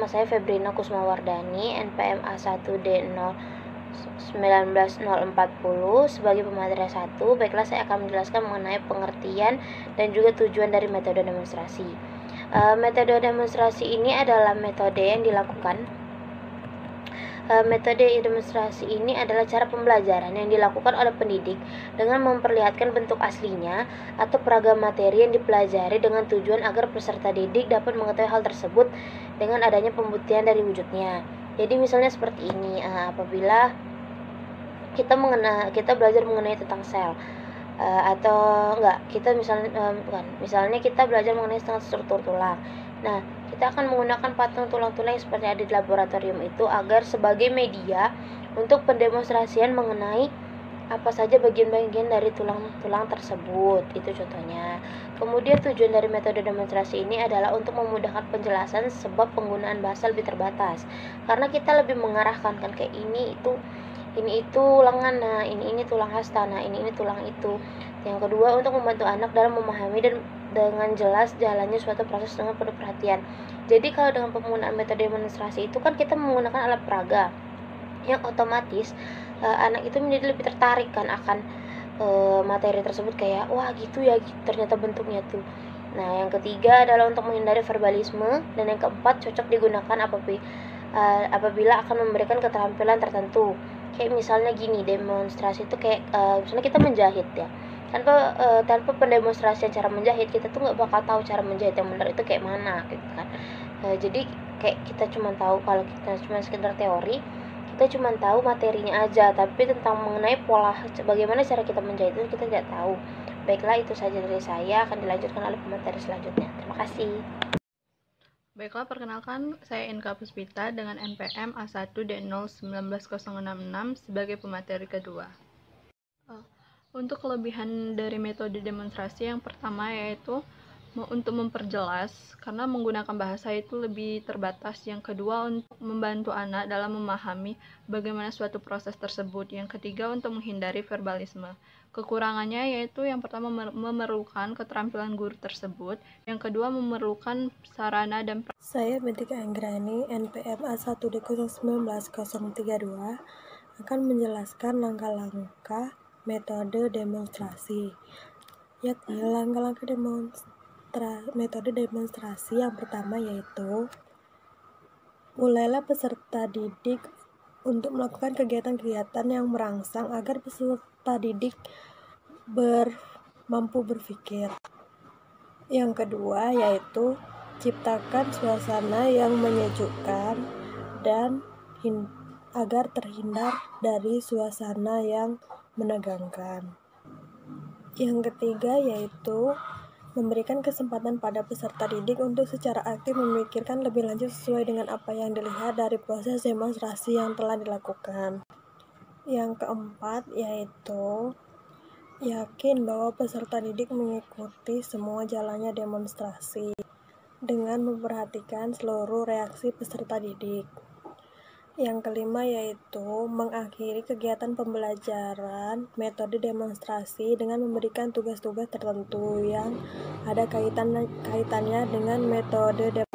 nama saya Febrina Kusmawardani, NPM A1D019.040 sebagai pemateri 1. Baiklah, saya akan menjelaskan mengenai pengertian dan juga tujuan dari metode demonstrasi. Metode demonstrasi ini adalah metode yang dilakukan Metode demonstrasi ini adalah cara pembelajaran yang dilakukan oleh pendidik dengan memperlihatkan bentuk aslinya atau peragam materi yang dipelajari dengan tujuan agar peserta didik dapat mengetahui hal tersebut dengan adanya pembuktian dari wujudnya. Jadi misalnya seperti ini, apabila kita belajar mengenai tentang sel, atau enggak, misalnya kita belajar mengenai struktur tulang. Nah, kita akan menggunakan patung tulang-tulang yang seperti ada di laboratorium itu agar sebagai media untuk pendemonstrasian mengenai apa saja bagian-bagian dari tulang-tulang tersebut. Itu contohnya. Kemudian tujuan dari metode demonstrasi ini adalah untuk memudahkan penjelasan sebab penggunaan bahasa lebih terbatas. Karena kita lebih mengarahkan kan kayak ini itu lengan, nah ini tulang hasta, nah ini tulang itu. Yang kedua, untuk membantu anak dalam memahami dan dengan jelas jalannya suatu proses dengan penuh perhatian. Jadi kalau dengan penggunaan metode demonstrasi itu kan kita menggunakan alat peraga yang otomatis anak itu menjadi lebih tertarik kan akan materi tersebut, kayak wah gitu ya, gitu, ternyata bentuknya tuh. Nah, yang ketiga adalah untuk menghindari verbalisme, dan yang keempat cocok digunakan apabila akan memberikan keterampilan tertentu. Kayak misalnya gini, demonstrasi itu kayak misalnya kita menjahit ya. Tanpa pendemonstrasian cara menjahit, kita tuh nggak bakal tahu cara menjahit yang benar itu kayak mana gitu kan. Jadi kayak kita cuma tahu, kalau kita cuma sekedar teori, kita cuma tahu materinya aja, tapi tentang mengenai pola bagaimana cara kita menjahit itu kita tidak tahu. Baiklah, itu saja dari saya, akan dilanjutkan oleh pemateri selanjutnya. Terima kasih. Baiklah, perkenalkan, saya Inka Puspita dengan NPM A1D019.066 sebagai pemateri kedua. Untuk kelebihan dari metode demonstrasi, yang pertama yaitu untuk memperjelas, karena menggunakan bahasa itu lebih terbatas. Yang kedua, untuk membantu anak dalam memahami bagaimana suatu proses tersebut. Yang ketiga, untuk menghindari verbalisme. Kekurangannya yaitu yang pertama memerlukan keterampilan guru tersebut, yang kedua memerlukan sarana dan Saya Bentika Anggrani, NPM A1D019.032 akan menjelaskan langkah-langkah metode demonstrasi. Yakni langkah-langkah metode demonstrasi yang pertama yaitu mulailah peserta didik untuk melakukan kegiatan-kegiatan yang merangsang agar peserta didik mampu berpikir. Yang kedua yaitu ciptakan suasana yang menyejukkan dan agar terhindar dari suasana yang menegangkan. Yang ketiga yaitu memberikan kesempatan pada peserta didik untuk secara aktif memikirkan lebih lanjut sesuai dengan apa yang dilihat dari proses demonstrasi yang telah dilakukan. Yang keempat yaitu yakin bahwa peserta didik mengikuti semua jalannya demonstrasi dengan memperhatikan seluruh reaksi peserta didik. Yang kelima yaitu mengakhiri kegiatan pembelajaran metode demonstrasi dengan memberikan tugas-tugas tertentu yang ada kaitannya dengan metode demonstrasi.